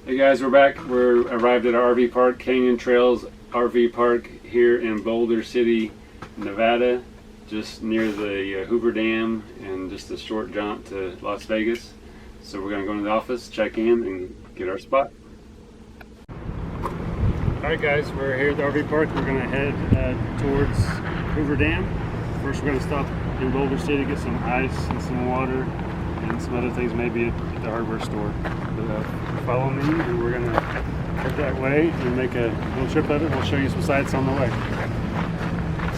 Hey guys, we're back. We're arrived at our RV park, Canyon Trails RV Park here in Boulder City, Nevada, just near the Hoover Dam and just a short jaunt to Las Vegas. So we're going to go into the office, check in, and get our spot. Alright guys, we're here at the RV park. We're going to head towards Hoover Dam. First we're going to stop in Boulder City, get some ice and some water and some other things, maybe at the hardware store. But, follow me and we're gonna head that way and make a little trip of it. We'll show you some sights on the way.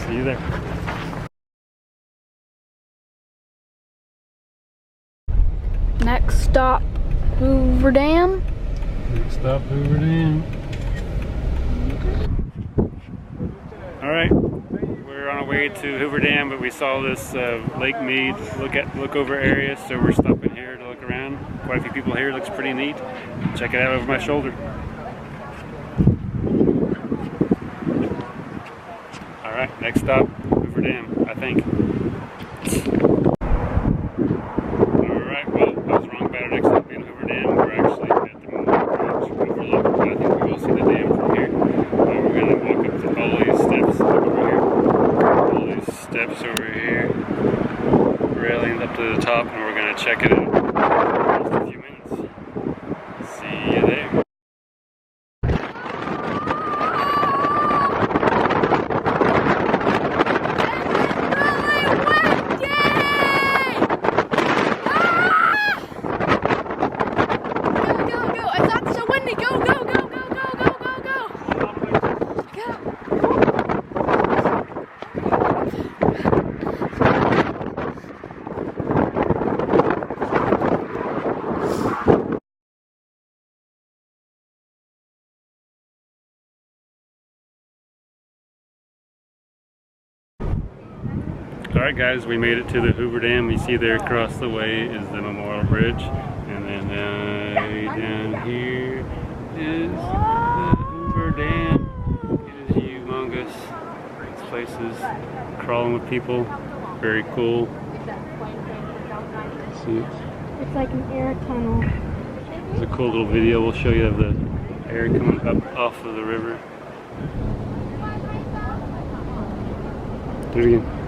See you there. Next stop, Hoover Dam. Next stop, Hoover Dam. Alright, we're on our way to Hoover Dam, but we saw this Lake Mead look over area, so we're stopping here to look around. Quite a few people here, looks pretty neat. Check it out over my shoulder. Alright, next stop, Hoover Dam, I think. Alright, well, I was wrong about our next stop being Hoover Dam. We're actually at the bridge overlook, but I think we will see the dam from here. We're going to walk up to all these steps over here. All these steps over here. Railings up to the top, and we're going to check it out. Just a few minutes. See you there. Alright guys, we made it to the Hoover Dam. You see there across the way is the Memorial Bridge, and then down here is the Hoover Dam. It is humongous. This place is crawling with people. Very cool. See it? It's like an air tunnel. It's a cool little video. We'll show you of the air coming up off of the river. Do it again.